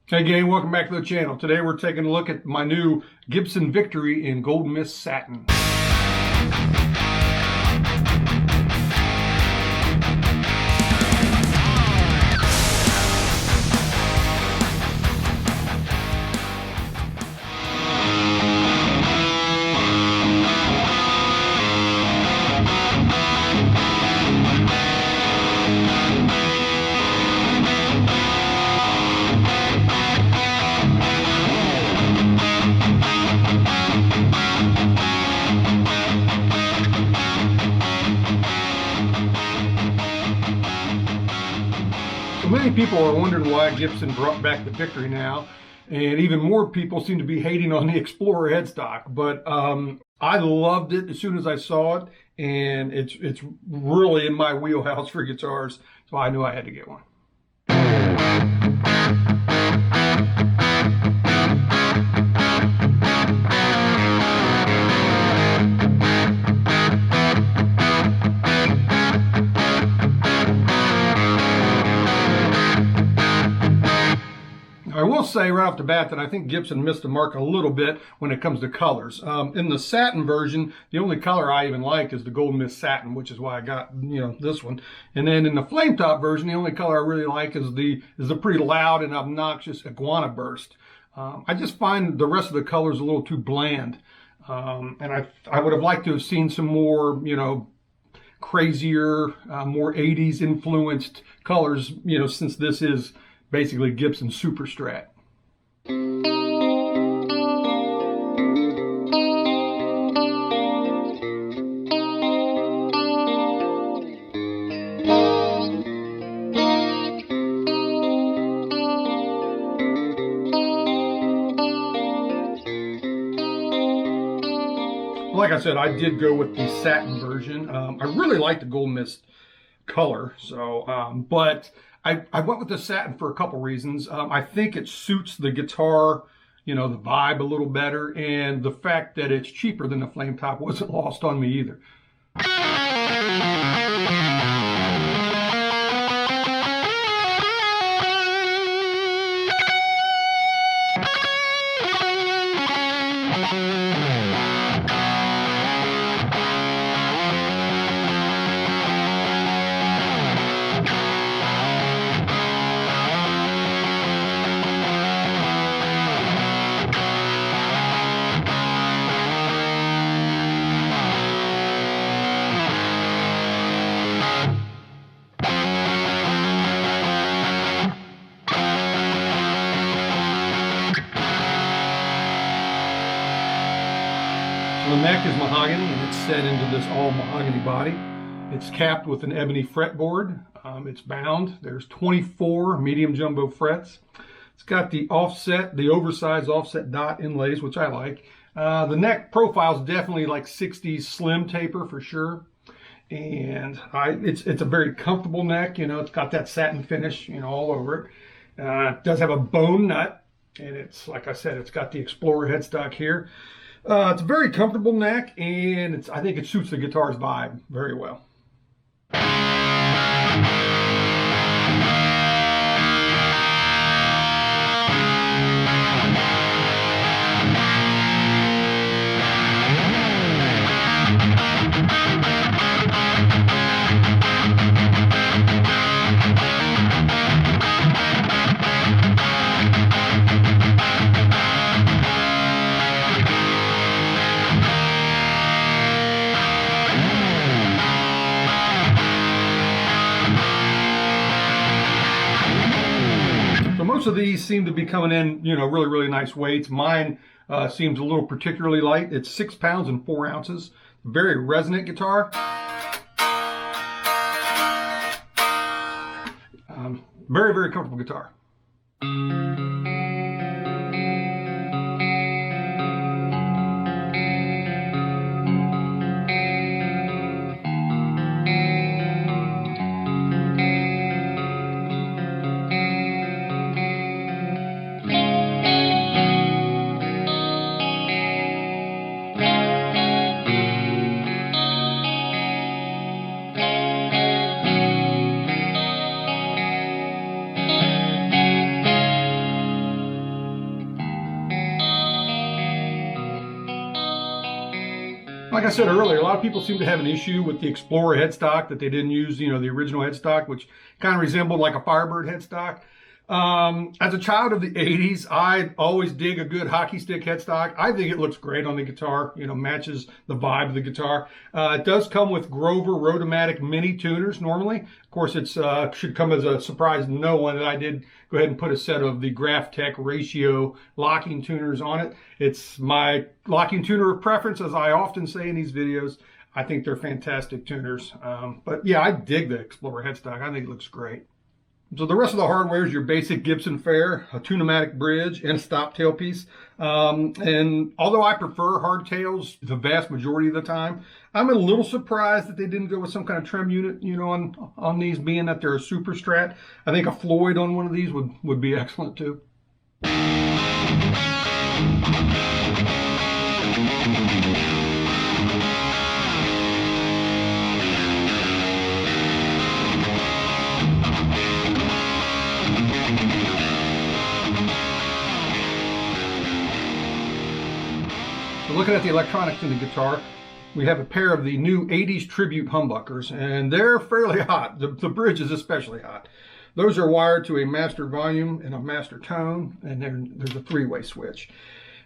Hey gang, welcome back to the channel. Today we're taking a look at my new Gibson Victory in Gold Mist Satin. So many people are wondering why Gibson brought back the Victory now, and even more people seem to be hating on the Explorer headstock. But I loved it as soon as I saw it, and it's really in my wheelhouse for guitars, so I knew I had to get one. I will say right off the bat that I think Gibson missed the mark a little bit when it comes to colors. In the satin version, the only color I even like is the Gold Mist Satin, which is why I got this one. And then in the flame top version, the only color I really like is the pretty loud and obnoxious Iguana Burst. I just find the rest of the colors a little too bland, and I would have liked to have seen some more crazier, more 80s influenced colors. Since this is basically Gibson Super Strat. Like I said, I did go with the satin version. I really like the Gold Mist color, so but I went with the satin for a couple reasons. I think it suits the guitar, the vibe a little better, and the fact that it's cheaper than the flame top wasn't lost on me either. The neck is mahogany, and it's set into this all mahogany body. It's capped with an ebony fretboard. It's bound. There's 24 medium jumbo frets. It's got the offset, the oversized offset dot inlays, which I like. The neck profile is definitely like 60s slim taper for sure. And it's a very comfortable neck. It's got that satin finish, all over it. It does have a bone nut, and it's, like I said, it's got the Explorer headstock here. It's a very comfortable neck, and I think it suits the guitar's vibe very well. Most of these seem to be coming in, really, really nice weights. Mine seems a little particularly light. It's 6 pounds and 4 ounces. Very resonant guitar. Very, very comfortable guitar. Like I said earlier, a lot of people seem to have an issue with the Explorer headstock, that they didn't use, the original headstock, which kind of resembled like a Firebird headstock. As a child of the 80s, I always dig a good hockey stick headstock. I think it looks great on the guitar, matches the vibe of the guitar. It does come with Grover Rotomatic mini tuners normally. Of course, it should come as a surprise to no one that I did go ahead and put a set of the Graphtec Ratio locking tuners on it. It's my locking tuner of preference, as I often say in these videos. I think they're fantastic tuners. But yeah, I dig the Explorer headstock. I think it looks great. So the rest of the hardware is your basic Gibson fare, a Tunematic bridge, and a stop tailpiece. And although I prefer hardtails the vast majority of the time, I'm a little surprised that they didn't go with some kind of trim unit, on these, being that they're a Super Strat. I think a Floyd on one of these would be excellent too. So looking at the electronics in the guitar, we have a pair of the new 80s Tribute humbuckers, and they're fairly hot. The bridge is especially hot. Those are wired to a master volume and a master tone, and then there's a three-way switch.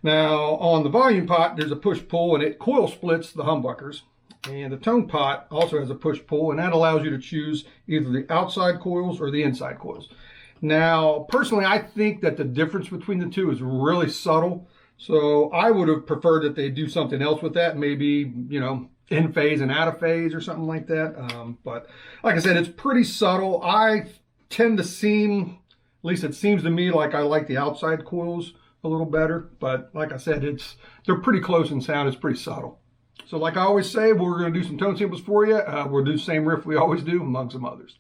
Now, on the volume pot, there's a push-pull, and it coil splits the humbuckers. And the tone pot also has a push-pull, and that allows you to choose either the outside coils or the inside coils. Now, personally, I think that the difference between the two is really subtle. So I would have preferred that they do something else with that, maybe, in phase and out of phase or something like that. But like I said, it's pretty subtle. I tend to seem, at least it seems to me, like I like the outside coils a little better. But like I said, they're pretty close in sound. It's pretty subtle. So like I always say, we're going to do some tone samples for you. We'll do the same riff we always do, among some others.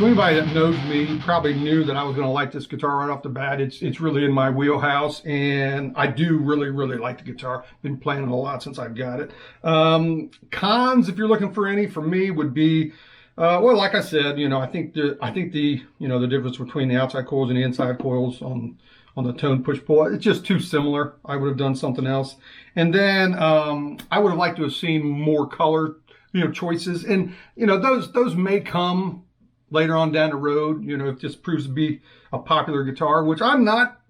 So anybody that knows me probably knew that I was going to like this guitar right off the bat. It's really in my wheelhouse, and I do really like the guitar. Been playing it a lot since I've got it. Cons, if you're looking for any, for me would be, well, like I said, you know, I think the you know, the difference between the outside coils and the inside coils on the tone push pull, it's just too similar. I would have done something else. And then I would have liked to have seen more color, you know, choices. And you know, those may come later on down the road, you know, if this proves to be a popular guitar, which I'm not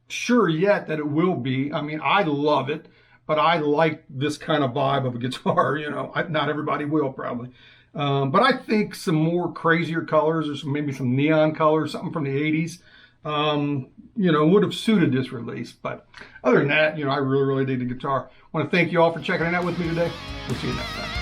sure yet that it will be. I mean, I love it, but I like this kind of vibe of a guitar, you know. Not everybody will probably. But I think some more crazier colors, or maybe some neon colors, something from the 80s, you know, would have suited this release. But other than that, you know, I really dig the guitar. I want to thank you all for checking it out with me today. We'll see you next time.